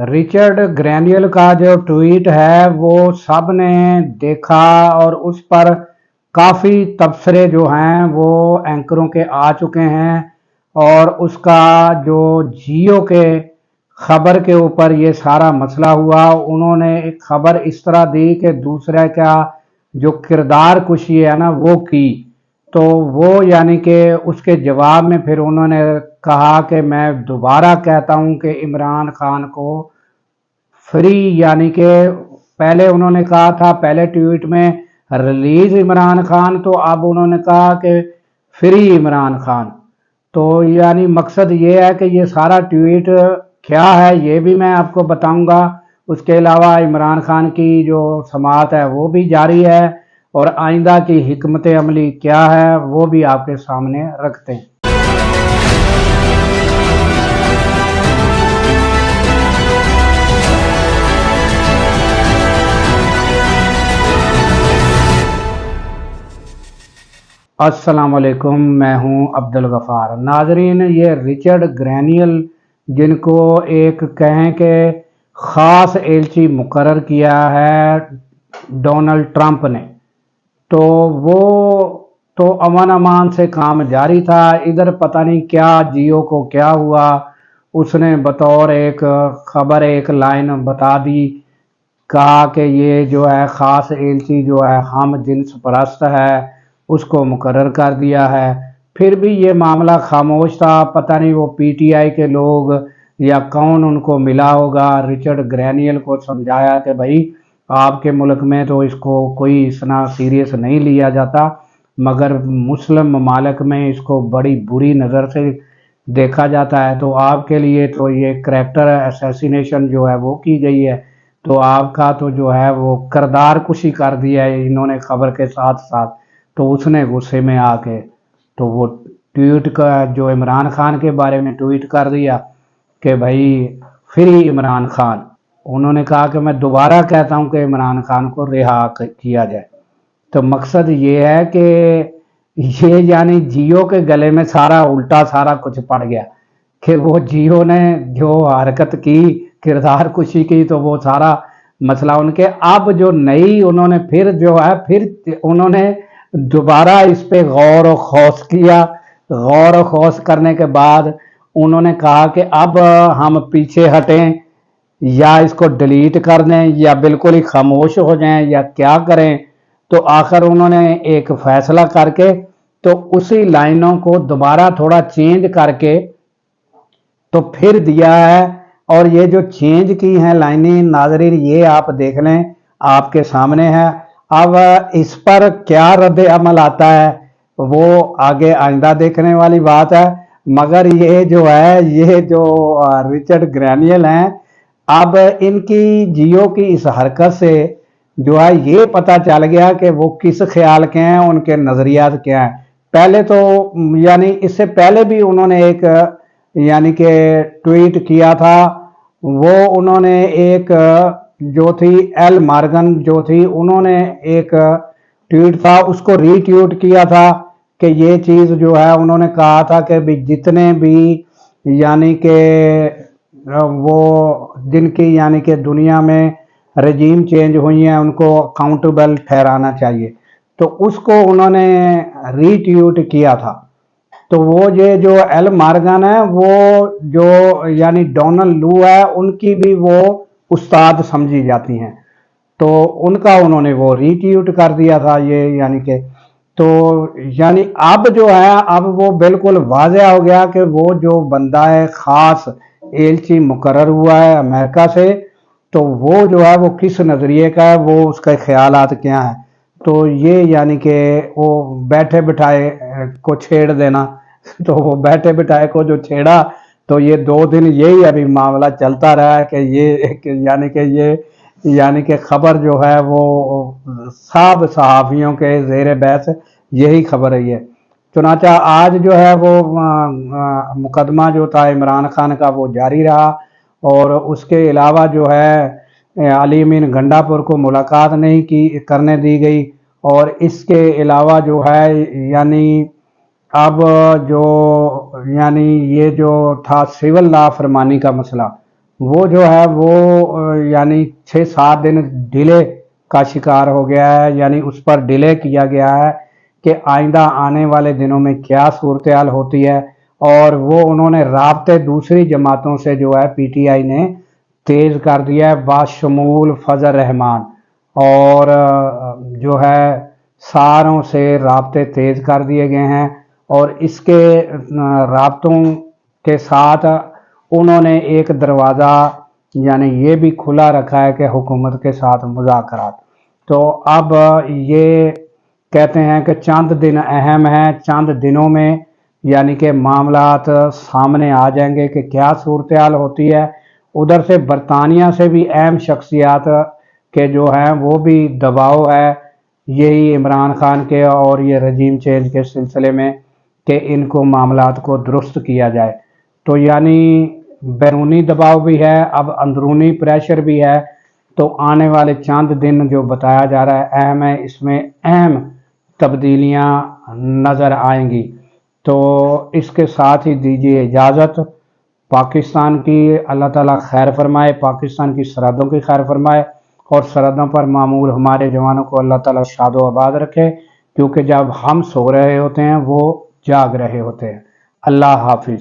Richard ग्रैनियल का जो tweet है वो सब ने देखा और उस पर काफ़ी तबसरे जो हैं वो एंकरों के आ चुके हैं और उसका जो जियो के खबर के ऊपर ये सारा मसला हुआ। उन्होंने एक खबर इस तरह दी कि दूसरे का जो किरदार कुशी है ना वो की, तो वो यानी कि उसके जवाब में फिर उन्होंने कहा कि मैं दोबारा कहता हूं कि इमरान खान को फ्री, यानी कि पहले उन्होंने कहा था पहले ट्वीट में रिलीज इमरान खान, तो अब उन्होंने कहा कि फ्री इमरान खान। तो यानी मकसद ये है कि ये सारा ट्वीट क्या है ये भी मैं आपको बताऊंगा। उसके अलावा इमरान खान की जो समाअत है वो भी जारी है और आइंदा की हिकमत अमली क्या है वो भी आपके सामने रखते हैं। अस्सलाम वालेकुम, मैं हूं अब्दुल गफ़ार। नाजरीन, ये रिचर्ड ग्रैनियल जिनको एक कहें कि ख़ास एलची मुकर्रर किया है डोनाल्ड ट्रंप ने, तो वो तो अमन अमान से काम जारी था। इधर पता नहीं क्या जियो को क्या हुआ, उसने बतौर एक खबर एक लाइन बता दी, कहा कि ये जो है ख़ास एलची जो है हम जिन्स परस्त है उसको मुकर्रर कर दिया है। फिर भी ये मामला खामोश था। पता नहीं वो पीटीआई के लोग या कौन उनको मिला होगा, रिचर्ड ग्रैनियल को समझाया कि भाई आपके मुल्क में तो इसको कोई इतना सीरियस नहीं लिया जाता, मगर मुस्लिम ममालिक में इसको बड़ी बुरी नज़र से देखा जाता है, तो आपके लिए तो ये करैक्टर असैसिनेशन जो है वो की गई है, तो आपका तो जो है वो किरदार कुशी कर दिया है इन्होंने खबर के साथ साथ। तो उसने गुस्से में आके तो वो ट्वीट का जो इमरान खान के बारे में ट्वीट कर दिया कि भाई फ्री इमरान खान। उन्होंने कहा कि मैं दोबारा कहता हूं कि इमरान खान को रिहा किया जाए। तो मकसद ये है कि ये यानी जियो के गले में सारा उल्टा सारा कुछ पड़ गया कि वो जियो ने जो हरकत की, किरदार कुशी की, तो वो सारा मसला उनके अब जो नई उन्होंने फिर जो है फिर उन्होंने दोबारा इस पे गौर और खौस किया। गौर और खौस करने के बाद उन्होंने कहा कि अब हम पीछे हटें या इसको डिलीट कर दें या बिल्कुल ही खामोश हो जाएं या क्या करें। तो आखिर उन्होंने एक फैसला करके तो उसी लाइनों को दोबारा थोड़ा चेंज करके तो फिर दिया है। और ये जो चेंज की हैं लाइनें नाजरीन ये आप देख लें, आपके सामने है। अब इस पर क्या रद्द अमल आता है वो आगे आइंदा देखने वाली बात है, मगर ये जो है ये जो रिचर्ड ग्रैनियल हैं, अब इनकी जियो की इस हरकत से जो है ये पता चल गया कि वो किस ख्याल के हैं, उनके नज़रियात क्या हैं। पहले तो यानी इससे पहले भी उन्होंने एक यानी कि ट्वीट किया था, वो उन्होंने एक जो थी एल मार्गन जो थी उन्होंने एक ट्वीट था उसको रीट्वीट किया था कि ये चीज़ जो है उन्होंने कहा था कि भी जितने भी यानी कि वो जिनकी यानी कि दुनिया में रजीम चेंज हुई हैं उनको अकाउंटेबल ठहराना चाहिए, तो उसको उन्होंने रीट्वीट किया था। तो वो ये जो एल मार्गन है वो जो यानी डोनाल्ड लू है उनकी भी वो उस्ताद समझी जाती हैं, तो उनका उन्होंने वो रीट्वीट कर दिया था ये यानी कि। तो यानी अब जो है अब वो बिल्कुल वाज़ेह हो गया कि वो जो बंदा है ख़ास एलची मुकर्रर हुआ है अमेरिका से, तो वो जो है वो किस नज़रिए का है, वो उसके ख्यालात क्या हैं। तो ये यानी कि वो बैठे बिठाए को छेड़ देना तो वो बैठे बिठाए को जो छेड़ा तो ये 2 दिन यही अभी मामला चलता रहा है कि ये यानी कि खबर जो है वो सब सहाफ़ियों के ज़ेर बहस यही खबर है। चुनाचा आज जो है वो मुकदमा जो था इमरान खान का वो जारी रहा और उसके अलावा जो है अली अमीन गंडापुर को मुलाकात नहीं की करने दी गई। और इसके अलावा जो है यानी अब जो यानी ये जो था सिविल ला फरमानी का मसला وہ جو ہے وہ یعنی 6-7 دن ڈیلے کا شکار ہو گیا ہے، یعنی اس پر ڈیلے کیا گیا ہے کہ آئندہ آنے والے دنوں میں کیا صورتحال ہوتی ہے، اور وہ انہوں نے رابطے دوسری جماعتوں سے جو ہے پی ٹی آئی نے تیز کر دیا ہے، باشمول فضل رحمان، اور جو ہے ساروں سے رابطے تیز کر دیے گئے ہیں، اور اس کے رابطوں کے ساتھ انہوں نے ایک دروازہ یعنی یہ بھی کھلا رکھا ہے کہ حکومت کے ساتھ مذاکرات۔ تو اب یہ کہتے ہیں کہ چند دن اہم ہیں، چند دنوں میں یعنی کہ معاملات سامنے آ جائیں گے کہ کیا صورتحال ہوتی ہے۔ ادھر سے برطانیہ سے بھی اہم شخصیات کے جو ہیں وہ بھی دباؤ ہے یہی عمران خان کے اور یہ رجیم چینج کے سلسلے میں کہ ان کو معاملات کو درست کیا جائے۔ تو یعنی بیرونی دباؤ بھی ہے، اب اندرونی پریشر بھی ہے، تو آنے والے چند دن جو بتایا جا رہا ہے اہم ہے، اس میں اہم تبدیلیاں نظر آئیں گی۔ تو اس کے ساتھ ہی دیجیے اجازت۔ پاکستان کی اللہ تعالیٰ خیر فرمائے، پاکستان کی سرحدوں کی خیر فرمائے، اور سرحدوں پر معمول ہمارے جوانوں کو اللہ تعالیٰ شاد و آباد رکھے، کیونکہ جب ہم سو رہے ہوتے ہیں وہ جاگ رہے ہوتے ہیں۔ اللہ حافظ۔